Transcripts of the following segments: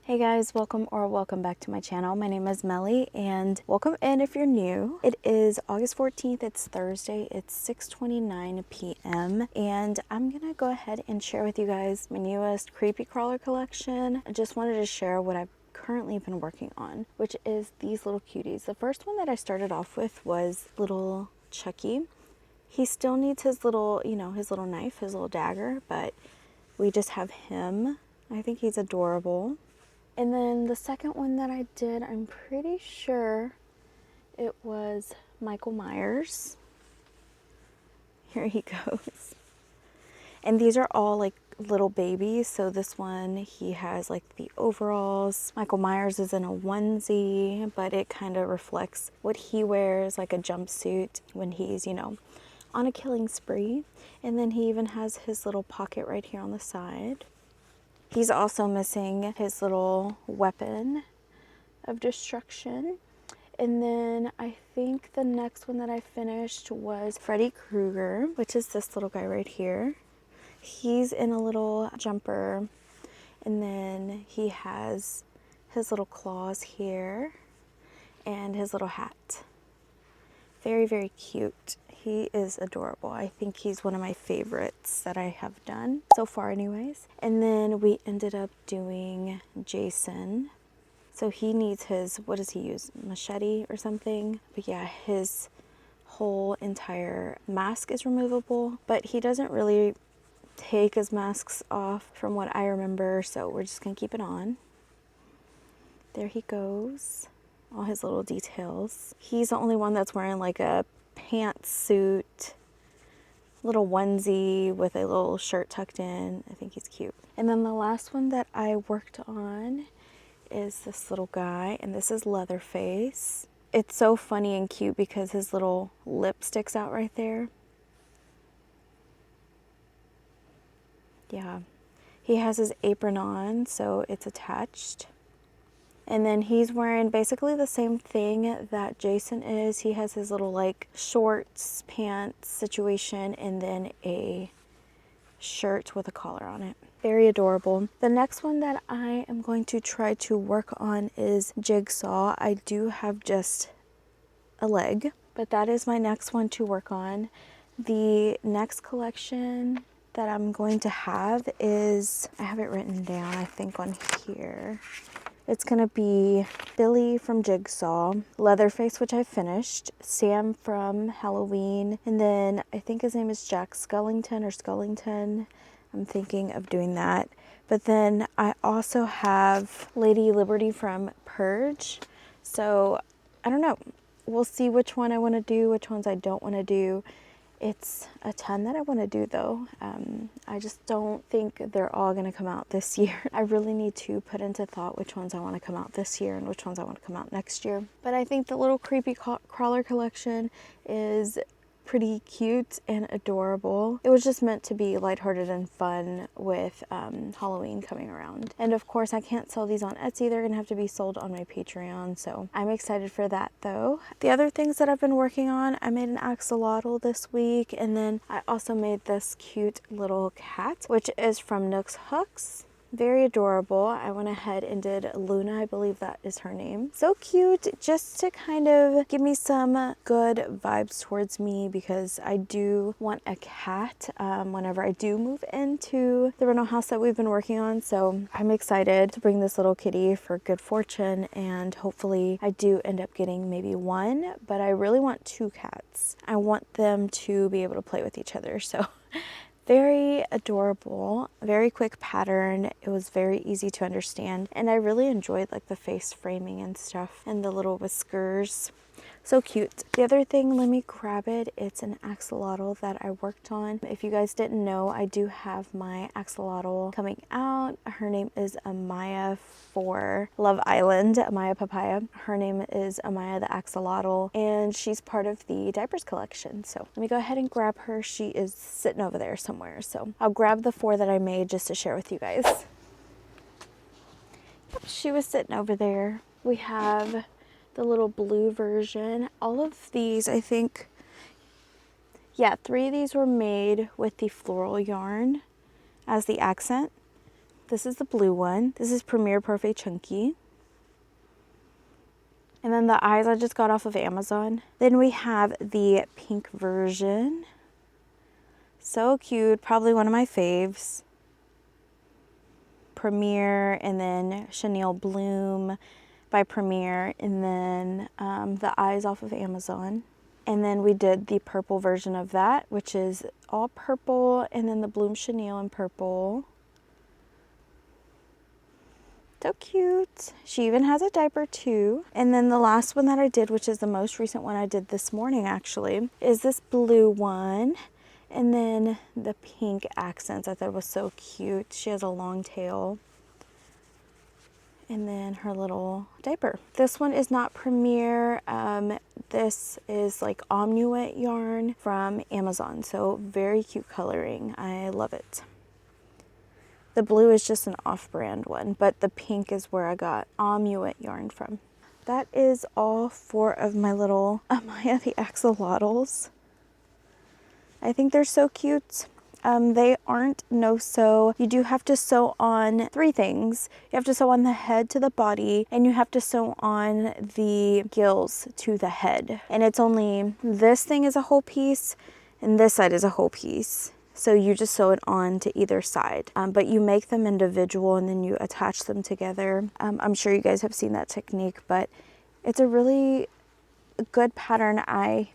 Hey guys, welcome back to my channel. My name is Melly and welcome in if you're new. It is August 14th, it's Thursday, it's 6:29 p.m. and I'm gonna go ahead and share with you guys my newest creepy crawler collection. I just wanted to share what I've currently been working on, which is these little cuties. The first one that I started off with was little Chucky. He still needs his little, his little knife, his little dagger, but we just have him. I think he's adorable. And then the second one that I did, I'm pretty sure it was Michael Myers. Here he goes. And these are all like little babies. So this one, he has like the overalls. Michael Myers is in a onesie, but it kind of reflects what he wears, like a jumpsuit when he's, on a killing spree. And then he even has his little pocket right here on the side. He's also missing his little weapon of destruction. And then I think the next one that I finished was Freddy Krueger, which is this little guy right here. He's in a little jumper, and then he has his little claws here and his little hat. Very, very cute. He is adorable. I think he's one of my favorites that I have done so far anyways. And then we ended up doing Jason. So he needs his, what does he use? Machete or something? But yeah, his whole entire mask is removable, but he doesn't really take his masks off from what I remember. So we're just gonna keep it on. There he goes. All his little details. He's the only one that's wearing like a pantsuit, little onesie with a little shirt tucked in. I think he's cute. And then the last one that I worked on is this little guy, and this is Leatherface. It's so funny and cute because his little lip sticks out right there. Yeah. He has his apron on, so it's attached. And then he's wearing basically the same thing that Jason is. He has his little like shorts, pants situation, and then a shirt with a collar on it. Very adorable. The next one that I am going to try to work on is Jigsaw. I do have just a leg, but that is my next one to work on. The next collection that I'm going to have is, I have it written down, I think on here. It's gonna be Billy from Jigsaw, Leatherface, which I finished, Sam from Halloween, and then I think his name is Jack Skellington or Skullington. I'm thinking of doing that. But then I also have Lady Liberty from Purge. So I don't know. We'll see which one I want to do, which ones I don't want to do. It's a ton that I want to do though. I just don't think they're all going to come out this year. I really need to put into thought which ones I want to come out this year and which ones I want to come out next year. But I think the little creepy crawler collection is pretty cute and adorable. It was just meant to be lighthearted and fun with Halloween coming around. And of course I can't sell these on Etsy. They're gonna have to be sold on my Patreon, so I'm excited for that though. The other things that I've been working on, I made an axolotl this week, and then I also made this cute little cat, which is from Nooks Hooks. Very adorable. I went ahead and did Luna, I believe that is her name. So cute, just to kind of give me some good vibes towards me, because I do want a cat whenever I do move into the rental house that we've been working on. So I'm excited to bring this little kitty for good fortune, and hopefully I do end up getting maybe one, but I really want two cats. I want them to be able to play with each other, so very adorable, very quick pattern. It was very easy to understand, and I really enjoyed like the face framing and stuff and the little whiskers. So cute. The other thing, let me grab it. It's an axolotl that I worked on. If you guys didn't know, I do have my axolotl coming out. Her name is Amaya for Love Island, Amaya Papaya. Her name is Amaya the axolotl, and she's part of the diapers collection. So let me go ahead and grab her. She is sitting over there somewhere. So I'll grab the 4 that I made just to share with you guys. Yep, she was sitting over there. We have the little blue version. All of these, I think, yeah, 3 of these were made with the floral yarn as the accent. This is the blue one. This is Premier Parfait Chunky. And then the eyes I just got off of Amazon. Then we have the pink version. So cute, probably one of my faves. Premier, and then Chenille Bloom by Premier, and then the eyes off of Amazon. And then we did the purple version of that, which is all purple, and then the Bloom Chenille in purple. So cute. She even has a diaper too. And then the last one that I did, which is the most recent one I did this morning actually, is this blue one. And then the pink accents. I thought it was so cute. She has a long tail. And then her little diaper. This one is not Premier. This is like Omnuet yarn from Amazon. So very cute coloring. I love it. The blue is just an off-brand one, but the pink is where I got Omnuet yarn from. That is all 4 of my little Amaya the axolotls. I think they're so cute. They aren't no-sew. You do have to sew on 3 things. You have to sew on the head to the body, and you have to sew on the gills to the head. And it's only, this thing is a whole piece, and this side is a whole piece. So you just sew it on to either side, but you make them individual and then you attach them together. I'm sure you guys have seen that technique, but it's a really good pattern. I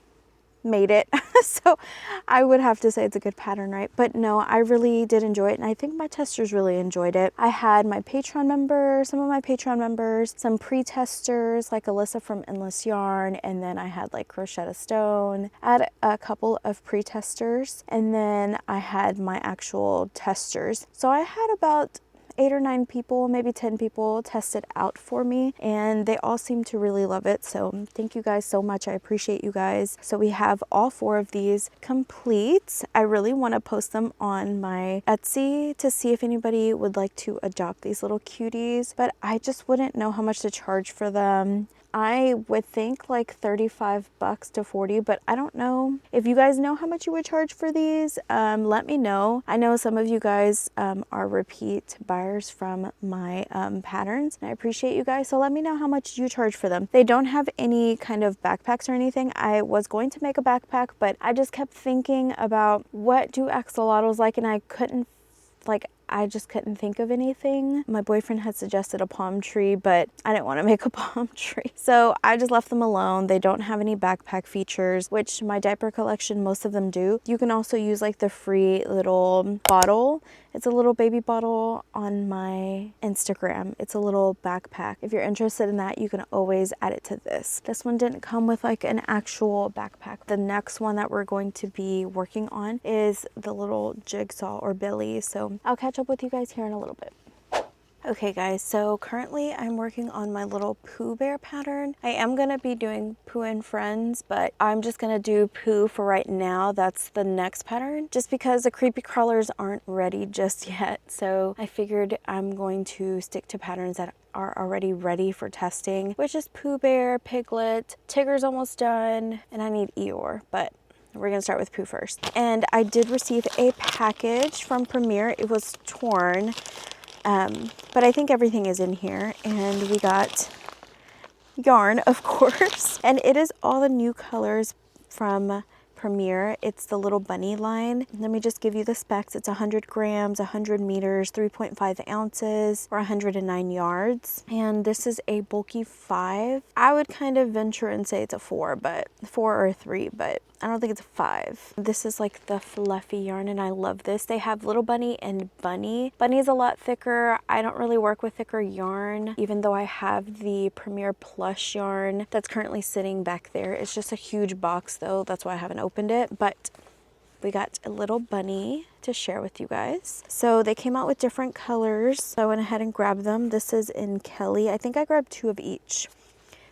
made it, so I would have to say it's a good pattern, right? But no, I really did enjoy it, and I think my testers really enjoyed it. I had my Patreon members, some of my Patreon members, some pre-testers like Alyssa from Endless Yarn, and then I had like Crochet Stone. I had a couple of pre-testers, and then I had my actual testers. So I had about 8 or 9 people, maybe 10 people test it out for me, and they all seem to really love it. So thank you guys so much. I appreciate you guys. So we have all 4 of these complete. I really want to post them on my Etsy to see if anybody would like to adopt these little cuties, but I just wouldn't know how much to charge for them. I would think like $35 to $40, but I don't know. If you guys know how much you would charge for these, let me know. I know some of you guys are repeat buyers from my patterns, and I appreciate you guys. So let me know how much you charge for them. They don't have any kind of backpacks or anything. I was going to make a backpack, but I just kept thinking about what do axolotls like, and I just couldn't think of anything. My boyfriend had suggested a palm tree, but I didn't want to make a palm tree. So I just left them alone. They don't have any backpack features, which my diaper collection, most of them do. You can also use like the free little bottle. It's a little baby bottle on my Instagram. It's a little backpack. If you're interested in that, you can always add it to this. This one didn't come with like an actual backpack. The next one that we're going to be working on is the little jigsaw or Billy. So I'll catch up with you guys here in a little bit. Okay guys, so currently I'm working on my little Pooh Bear pattern. I am going to be doing Pooh and Friends, but I'm just going to do Pooh for right now. That's the next pattern, just because the creepy crawlers aren't ready just yet. So I figured I'm going to stick to patterns that are already ready for testing, which is Pooh Bear, Piglet, Tigger's almost done, and I need Eeyore, but we're gonna start with Pooh first. And I did receive a package from Premier. It was torn. But I think everything is in here, and we got yarn, of course, and it is all the new colors from Premier. It's the little bunny line. Let me just give you the specs. It's 100 grams, 100 meters, 3.5 ounces, or 109 yards. And this is a bulky 5. I would kind of venture and say it's a 4 or a 3, but I don't think it's a 5. This is like the fluffy yarn, and I love this. They have Little Bunny and Bunny. Bunny is a lot thicker. I don't really work with thicker yarn, even though I have the Premier Plush yarn that's currently sitting back there. It's just a huge box though. That's why I haven't opened it, but we got a Little Bunny to share with you guys. So they came out with different colors, so I went ahead and grabbed them. This is in Kelly. I think I grabbed 2 of each.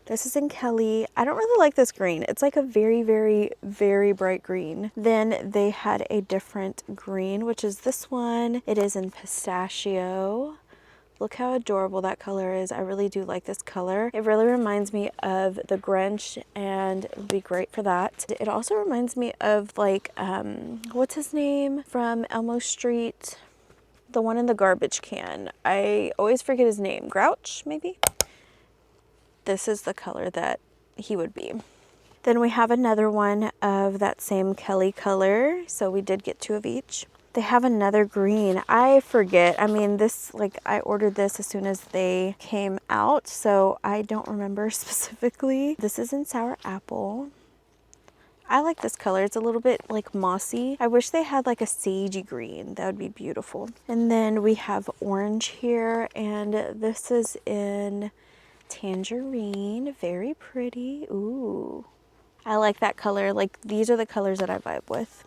This is in Kelly. I don't really like this green. It's like a very, very, very bright green. Then they had a different green, which is this one. It is in pistachio. Look how adorable that color is. I really do like this color. It really reminds me of the Grinch, and it would be great for that. It also reminds me of like, what's his name from Elmo Street? the one in the garbage can. I always forget his name. Grouch, maybe? This is the color that he would be. Then we have another one of that same Kelly color. So we did get 2 of each. They have another green. I forget. I mean, this, like, I ordered this as soon as they came out, so I don't remember specifically. This is in Sour Apple. I like this color. It's a little bit like mossy. I wish they had like a sagey green. That would be beautiful. And then we have orange here, and this is in tangerine. Very pretty. Ooh. I like that color. Like, these are the colors that I vibe with.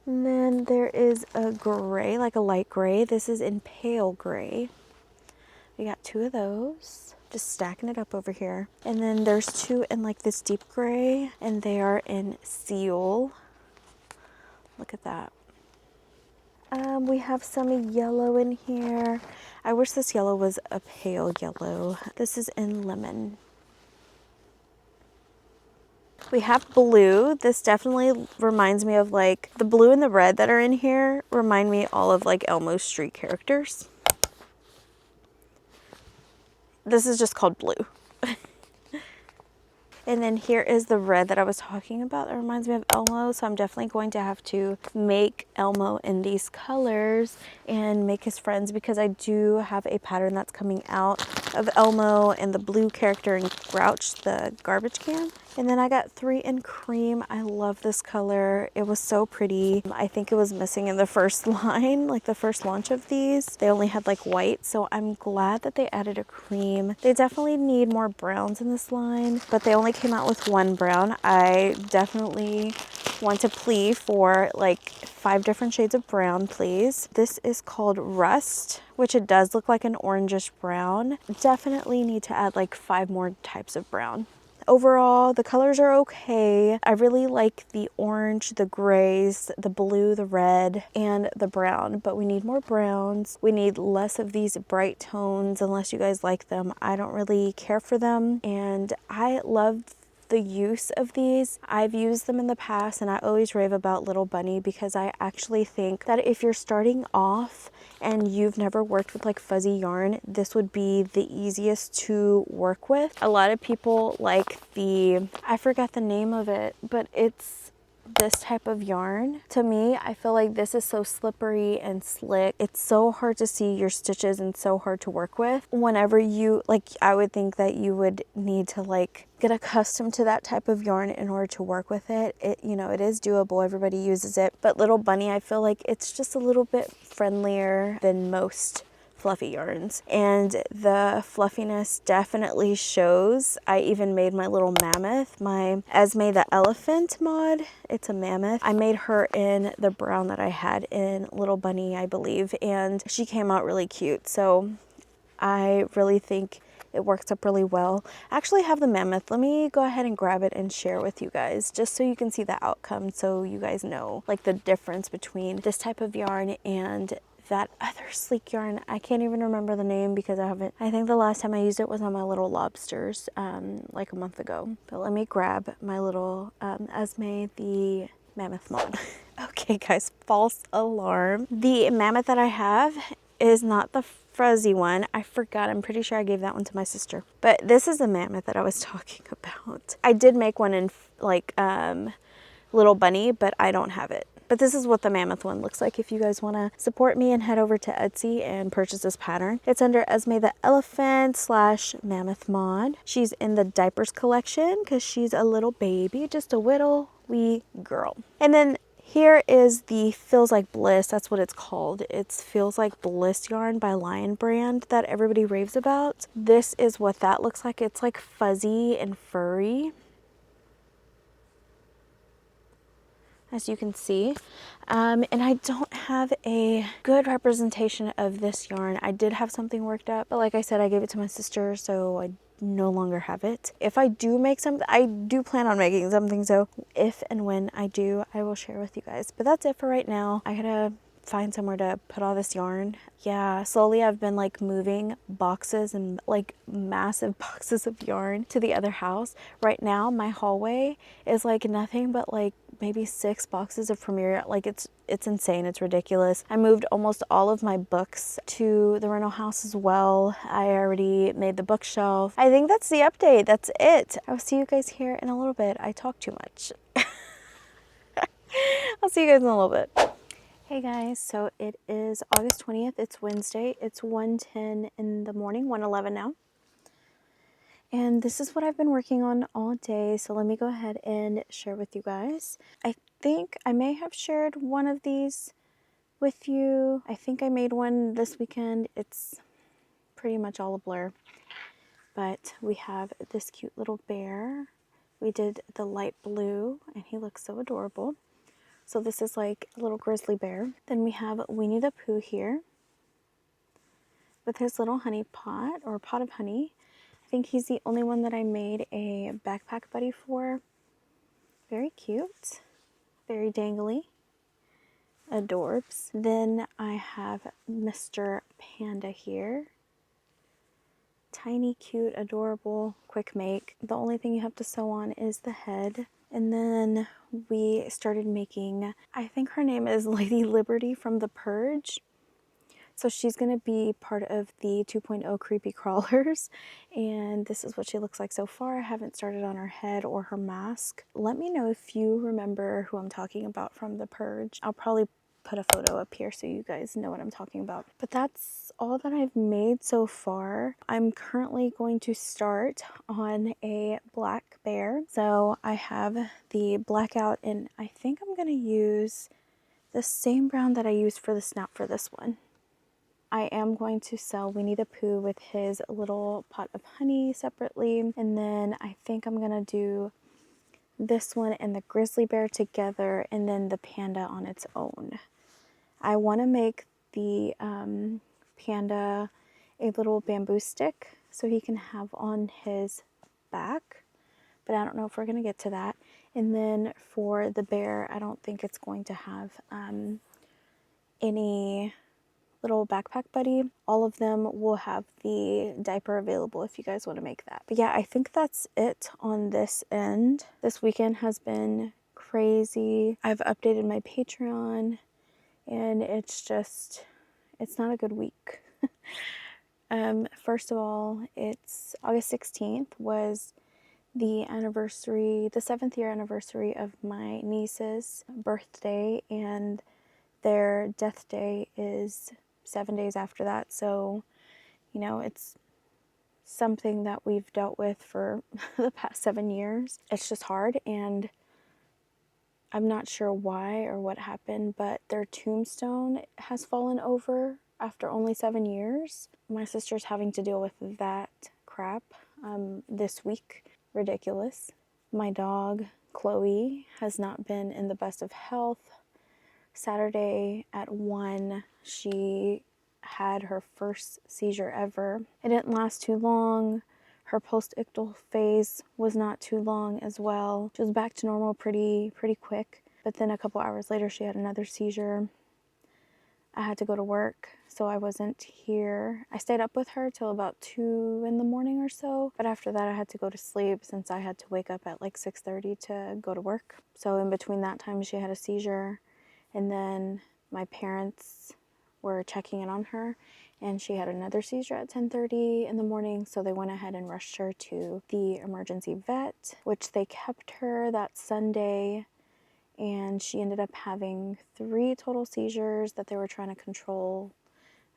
And then there is a gray, like a light gray. This is in pale gray. We got 2 of those. Just stacking it up over here. And then there's 2 in like this deep gray, and they are in seal. Look at that. We have some yellow in here. I wish this yellow was a pale yellow. This is in lemon. We have blue. This definitely reminds me of, like, the blue and the red that are in here remind me all of like Elmo's street characters. This is just called blue. And then here is the red that I was talking about that reminds me of Elmo. So I'm definitely going to have to make Elmo in these colors and make his friends, because I do have a pattern that's coming out of Elmo and the blue character and Grouch, the garbage can. And then I got 3 in cream. I love this color. It was so pretty. I think it was missing in the first line, like the first launch of these. They only had like white, so I'm glad that they added a cream. They definitely need more browns in this line, but they only came out with 1 brown. I definitely want to plea for like 5 different shades of brown, please. This is called Rust, which it does look like an orangish brown. Definitely need to add like 5 more types of brown. Overall, the colors are okay. I really like the orange, the grays, the blue, the red, and the brown, but we need more browns. We need less of these bright tones, unless you guys like them. I don't really care for them, and I love the use of these. I've used them in the past, and I always rave about Little Bunny, because I actually think that if you're starting off and you've never worked with like fuzzy yarn, this would be the easiest to work with. A lot of people like the, I forgot the name of it, but it's this type of yarn. To me, I feel like this is so slippery and slick. It's so hard to see your stitches and so hard to work with. Whenever you, like, I would think that you would need to like get accustomed to that type of yarn in order to work with it. You know, it is doable. Everybody uses it. But Little Bunny, I feel like it's just a little bit friendlier than most fluffy yarns, and the fluffiness definitely shows. I even made my little mammoth, my Esme the elephant mod. It's a mammoth. I made her in the brown that I had in Little Bunny, I believe, and she came out really cute. So I really think it works up really well. I actually have the mammoth. Let me go ahead and grab it and share with you guys, just so you can see the outcome, so you guys know like the difference between this type of yarn and that other sleek yarn. I can't even remember the name because I think the last time I used it was on my little lobsters like a month ago. But let me grab my little Esme the mammoth mod. Okay guys, false alarm. The mammoth that I have is not the fuzzy one. I forgot. I'm pretty sure I gave that one to my sister. But this is the mammoth that I was talking about. I did make one in like Little Bunny, but I don't have it. But this is what the mammoth one looks like if you guys want to support me and head over to Etsy and purchase this pattern. It's under Esme the Elephant / Mammoth Mod. She's in the diapers collection because she's a little baby, just a little wee girl. And then here is the Feels Like Bliss. That's what it's called. It's Feels Like Bliss yarn by Lion Brand that everybody raves about. This is what that looks like. It's like fuzzy and furry, as you can see. And I don't have a good representation of this yarn. I did have something worked up, but like I said, I gave it to my sister, so I no longer have it. If I do make something, I do plan on making something, so if and when I do, I will share with you guys. But that's it for right now. I gotta find somewhere to put all this yarn. Yeah, slowly I've been like moving boxes and like massive boxes of yarn to the other house. Right now my hallway is like nothing but like maybe 6 boxes of Premiere. Like it's insane. It's ridiculous. I moved almost all of my books to the rental house as well. I already made the bookshelf. I think that's the update. That's it. I'll see you guys here in a little bit. I talk too much. I'll see you guys in a little bit. Hey guys, so it is August 20th. It's Wednesday. It's 1:10 in the morning, 1:11 now. And this is what I've been working on all day. So let me go ahead and share with you guys. I think I may have shared one of these with you. I think I made one this weekend. It's pretty much all a blur. But we have this cute little bear. We did the light blue and he looks so adorable. So this is like a little grizzly bear. Then we have Winnie the Pooh here with his little honey pot or pot of honey. I think he's the only one that I made a backpack buddy for. Very cute, very dangly, adorbs. Then I have Mr. Panda here. Tiny, cute, adorable, quick make. The only thing you have to sew on is the head. And then we started making, I think her name is Lady Liberty from The Purge. So she's going to be part of the 2.0 creepy crawlers, and this is what she looks like so far. I haven't started on her head or her mask. Let me know if you remember who I'm talking about from The Purge. I'll probably put a photo up here so you guys know what I'm talking about. But that's all that I've made so far. I'm currently going to start on a black bear. So I have the blackout, and I think I'm going to use the same brown that I used for the snout for this one. I am going to sell Winnie the Pooh with his little pot of honey separately. And then I think I'm going to do this one and the grizzly bear together, and then the panda on its own. I want to make the panda a little bamboo stick so he can have on his back. But I don't know if we're going to get to that. And then for the bear, I don't think it's going to have any little backpack buddy. All of them will have the diaper available if you guys want to make that. But yeah, I think that's it on this end. This weekend has been crazy. I've updated my Patreon and it's not a good week. First of all, it's August 16th was the anniversary, the 7th year anniversary of my niece's birthday, and their death day is 7 days after that. So, you know, it's something that we've dealt with for the past 7 years. It's just hard, and I'm not sure why or what happened, but their tombstone has fallen over after only 7 years. My sister's having to deal with that crap this week. Ridiculous. My dog, Chloe, has not been in the best of health. Saturday at 1, she had her first seizure ever. It didn't last too long. Her post-ictal phase was not too long as well. She was back to normal pretty quick. But then a couple hours later, she had another seizure. I had to go to work, so I wasn't here. I stayed up with her till about 2 in the morning or so. But after that, I had to go to sleep since I had to wake up at like 6:30 to go to work. So in between that time, she had a seizure. And then my parents were checking in on her, and she had another seizure at 10:30 in the morning. So they went ahead and rushed her to the emergency vet, which they kept her that Sunday. And she ended up having 3 total seizures that they were trying to control,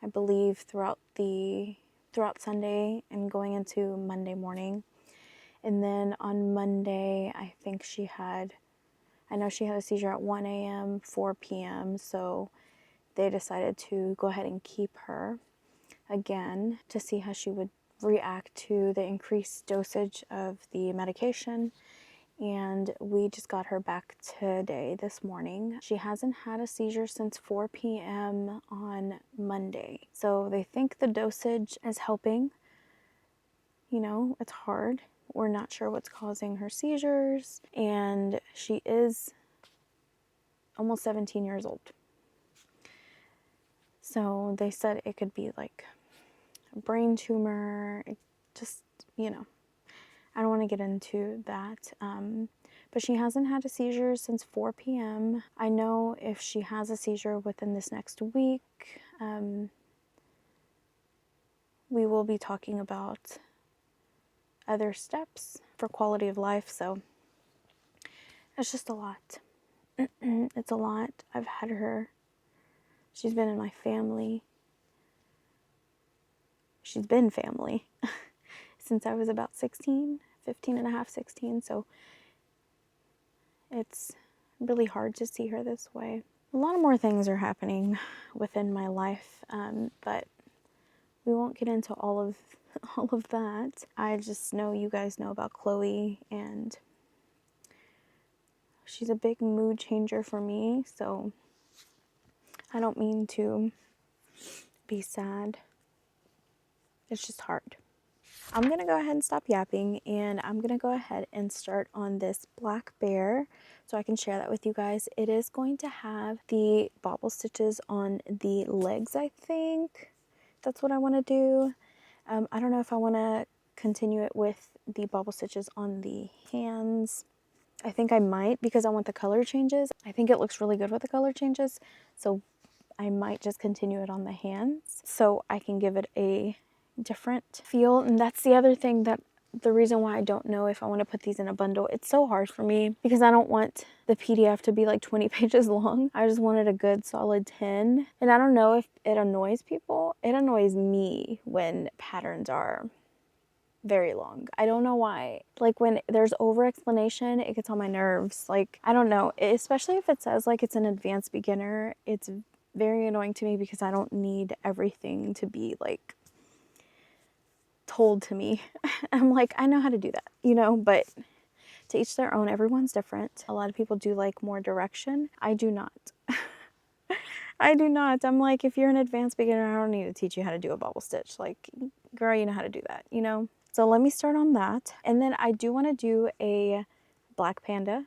I believe, throughout Sunday and going into Monday morning. And then on Monday, I know she had a seizure at 1 a.m., 4 p.m., so they decided to go ahead and keep her again to see how she would react to the increased dosage of the medication. And we just got her back today, this morning. She hasn't had a seizure since 4 p.m. on Monday. So they think the dosage is helping. You know, it's hard. We're not sure what's causing her seizures. And she is almost 17 years old. So they said it could be like a brain tumor. It just, you know, I don't want to get into that. but she hasn't had a seizure since 4 p.m. I know if she has a seizure within this next week, we will be talking about other steps for quality of life. So it's just a lot. It's a lot. I've had her. She's been in my family. She's been family since I was about 16, 15 and a half, 16. So it's really hard to see her this way. A lot more things are happening within my life, but we won't get into all of that. I just know you guys know about Chloe, and she's a big mood changer for me, so I don't mean to be sad. It's just hard. I'm going to go ahead and stop yapping, and I'm going to go ahead and start on this black bear so I can share that with you guys. It is going to have the bobble stitches on the legs, I think. That's what I want to do. I don't know if I want to continue it with the bobble stitches on the hands. I think I might, because I want the color changes. I think it looks really good with the color changes, so I might just continue it on the hands so I can give it a different feel. And that's the other thing, that the reason why I don't know if I want to put these in a bundle. It's so hard for me because I don't want the PDF to be like 20 pages long. I just wanted a good solid 10. And I don't know if it annoys people. It annoys me when patterns are very long. I don't know why. Like when there's over explanation, it gets on my nerves. Like, I don't know, especially if it says like it's an advanced beginner. It's very annoying to me because I don't need everything to be like told to me. I'm like, I know how to do that, you know, but to each their own. Everyone's different. A lot of people do like more direction. I do not. I do not. I'm like, if you're an advanced beginner, I don't need to teach you how to do a bobble stitch. Like, girl, you know how to do that, you know? So let me start on that. And then I do want to do a black panda.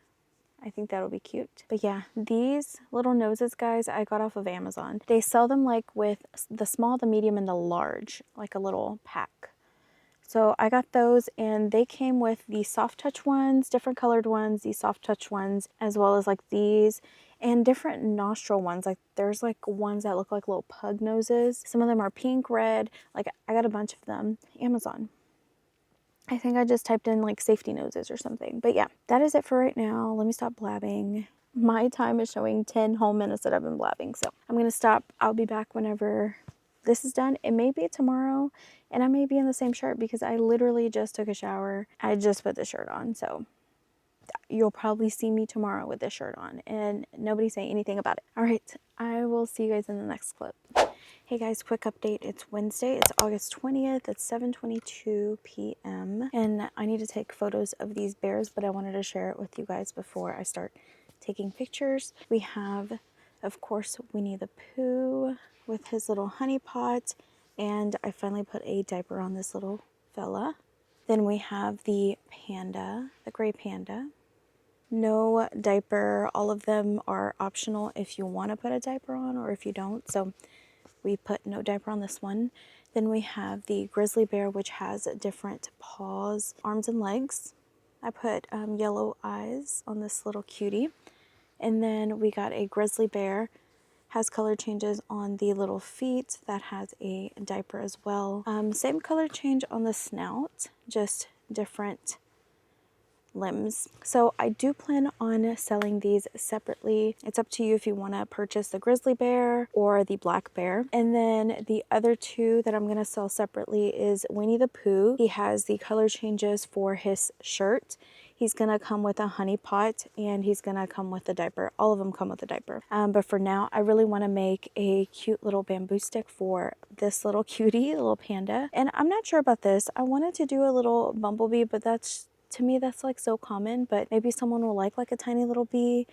I think that'll be cute. But yeah, these little noses, guys, I got off of Amazon. They sell them like with the small, the medium, and the large, like a little pack. So I got those, and they came with the soft touch ones, different colored ones, these soft touch ones, as well as like these, and different nostril ones. Like there's like ones that look like little pug noses. Some of them are pink, red. Like I got a bunch of them. Amazon. I think I just typed in like safety noses or something. But yeah, that is it for right now. Let me stop blabbing. My time is showing 10 whole minutes that I've been blabbing. So I'm going to stop. I'll be back whenever this is done. It may be tomorrow, and I may be in the same shirt because I literally just took a shower. I just put the shirt on. So you'll probably see me tomorrow with this shirt on, and nobody say anything about it. All right. I will see you guys in the next clip. Hey guys, quick update. It's Wednesday. It's August 20th. It's 7:22 p.m. and I need to take photos of these bears, but I wanted to share it with you guys before I start taking pictures. We have, of course, Winnie the Pooh with his little honey pot, and I finally put a diaper on this little fella. Then we have the panda, the gray panda. No diaper. All of them are optional if you want to put a diaper on or if you don't. So we put no diaper on this one. Then we have the grizzly bear, which has different paws, arms, and legs. I put yellow eyes on this little cutie. And then we got a grizzly bear, has color changes on the little feet, that has a diaper as well. Same color change on the snout, just different limbs. So I do plan on selling these separately. It's up to you if you want to purchase the grizzly bear or the black bear. And then the other two that I'm going to sell separately is Winnie the Pooh. He has the color changes for his shirt. He's going to come with a honey pot, and he's going to come with a diaper. All of them come with a diaper. But for now, I really want to make a cute little bamboo stick for this little cutie, little panda. And I'm not sure about this. I wanted to do a little bumblebee, but to me, that's like so common, but maybe someone will like a tiny little bee.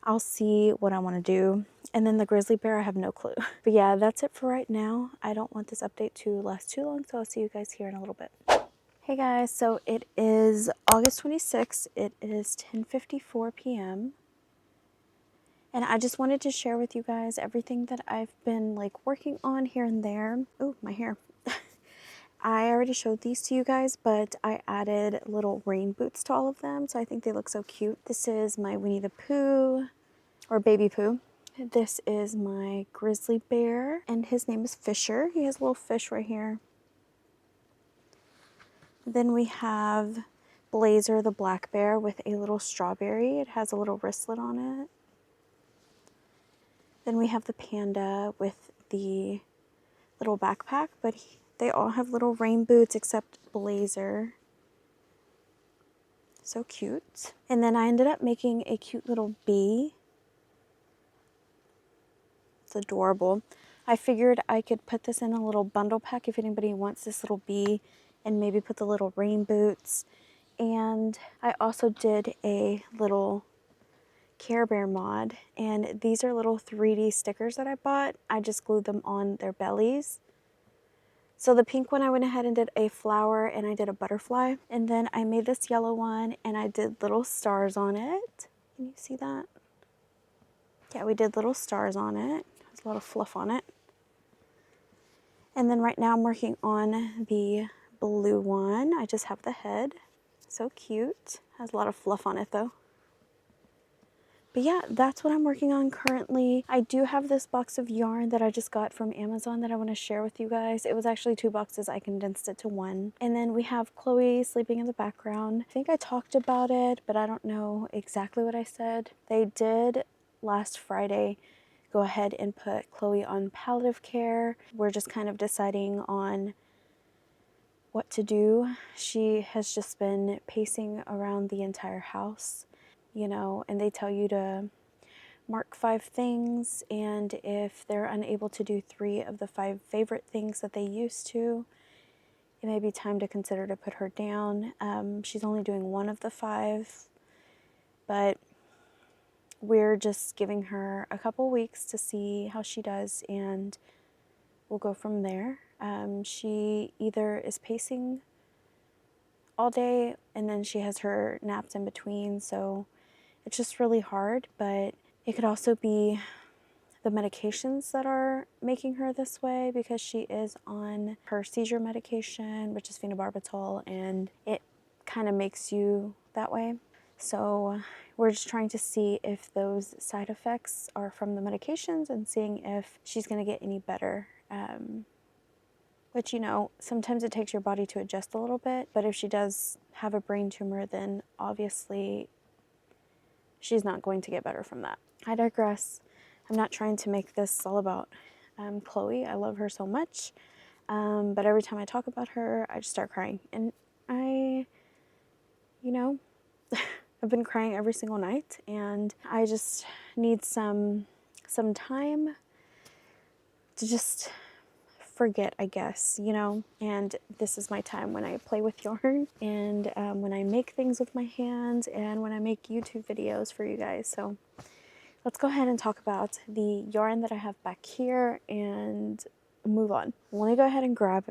I'll see what I want to do. And then the grizzly bear, I have no clue. But yeah, that's it for right now. I don't want this update to last too long, so I'll see you guys here in a little bit. Hey guys, so it is August 26th. It is 10:54 p.m. And I just wanted to share with you guys everything that I've been like working on here and there. Oh, my hair. I already showed these to you guys, but I added little rain boots to all of them, so I think they look so cute. This is my Winnie the Pooh, or Baby Pooh. This is my grizzly bear, and his name is Fisher. He has a little fish right here. Then we have Blazer the black bear with a little strawberry. It has a little wristlet on it. Then we have the panda with the little backpack, but they all have little rain boots except Blazer. So cute. And then I ended up making a cute little bee. It's adorable. I figured I could put this in a little bundle pack if anybody wants this little bee, and maybe put the little rain boots. And I also did a little Care Bear mod, and these are little 3D stickers that I bought. I just glued them on their bellies. So the pink one, I went ahead and did a flower, and I did a butterfly. And then I made this yellow one, and I did little stars on it. Can you see that? Yeah, we did little stars on it. There's a lot of fluff on it. And then right now I'm working on the blue one. I just have the head. So cute. Has a lot of fluff on it though. But yeah, that's what I'm working on currently. I do have this box of yarn that I just got from Amazon that I want to share with you guys. It was actually 2 boxes. I condensed it to 1. And then we have Chloe sleeping in the background. I think I talked about it, but I don't know exactly what I said. They did last Friday go ahead and put Chloe on palliative care. We're just kind of deciding on what to do. She has just been pacing around the entire house, you know, and they tell you to mark 5 things, and if they're unable to do 3 of the 5 favorite things that they used to, it may be time to consider to put her down. She's only doing 1 of the 5, but we're just giving her a couple weeks to see how she does, and we'll go from there. She either is pacing all day and then she has her naps in between, so it's just really hard. But it could also be the medications that are making her this way, because she is on her seizure medication, which is phenobarbital, and it kind of makes you that way. So we're just trying to see if those side effects are from the medications and seeing if she's going to get any better. Which, you know, sometimes it takes your body to adjust a little bit, but if she does have a brain tumor, then obviously she's not going to get better from that. I digress. I'm not trying to make this all about Chloe. I love her so much, but every time I talk about her, I just start crying. And you know, I've been crying every single night, and I just need some time to just forget, I guess, you know. And this is my time when I play with yarn, and when I make things with my hands, and when I make YouTube videos for you guys. So let's go ahead and talk about the yarn that I have back here and move on. Let me go ahead and grab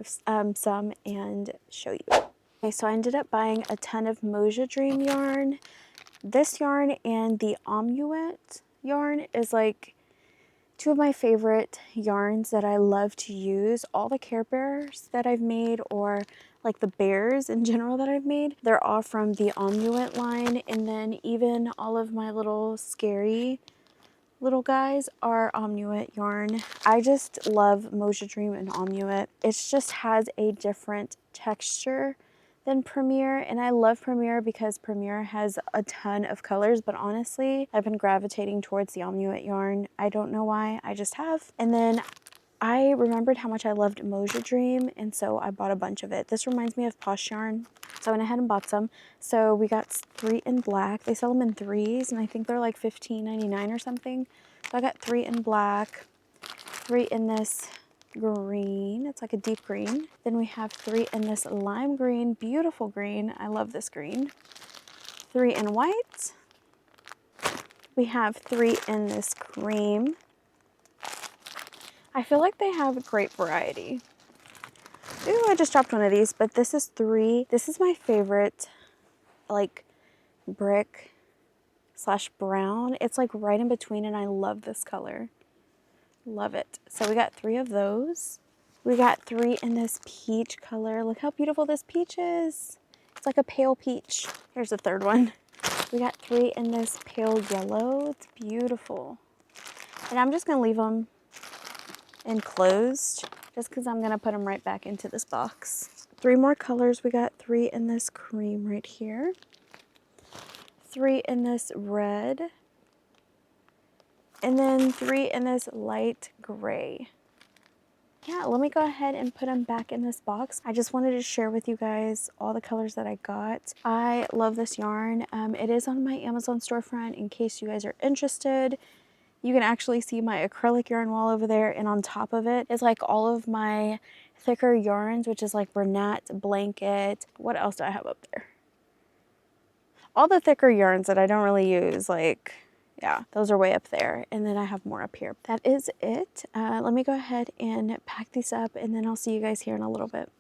some and show you. Okay, so I ended up buying a ton of Moja Dream yarn. This yarn and the Omuet yarn is like 2 of my favorite yarns that I love to use. All the Care Bears that I've made, or like the bears in general that I've made, they're all from the Omuet line. And then even all of my little scary little guys are Omuet yarn. I just love Moja Dream and Omuet. It just has a different texture than Premier, and I love Premier because Premier has a ton of colors, but honestly, I've been gravitating towards the Omuet yarn. I don't know why, I just have. And then I remembered how much I loved Moja Dream, and so I bought a bunch of it. This reminds me of Posh yarn, so I went ahead and bought some. So we got 3 in black. They sell them in 3s, and I think they're like $15.99 or something. So I got 3 in black, 3 in this green. It's like a deep green. Then we have 3 in this lime green, beautiful green. I love this green. 3 in white. We have 3 in this cream. I feel like they have a great variety. Ooh, I just dropped one of these, but this is 3. This is my favorite, like, brick / brown. It's like right in between, and I love this color. Love it. So we got 3 of those. We got 3 in this peach color. Look how beautiful this peach is. It's like a pale peach. Here's the 3rd one. We got 3 in this pale yellow. It's beautiful. And I'm just gonna leave them enclosed just because I'm gonna put them right back into this box. 3 more colors. We got 3 in this cream right here. 3 in this red. And then 3 in this light gray. Yeah, let me go ahead and put them back in this box. I just wanted to share with you guys all the colors that I got. I love this yarn. It is on my Amazon storefront in case you guys are interested. You can actually see my acrylic yarn wall over there, and on top of it is like all of my thicker yarns, which is like Bernat, Blanket. What else do I have up there? All the thicker yarns that I don't really use, like, yeah, those are way up there. And then I have more up here. That is it. Let me go ahead and pack these up, and then I'll see you guys here in a little bit.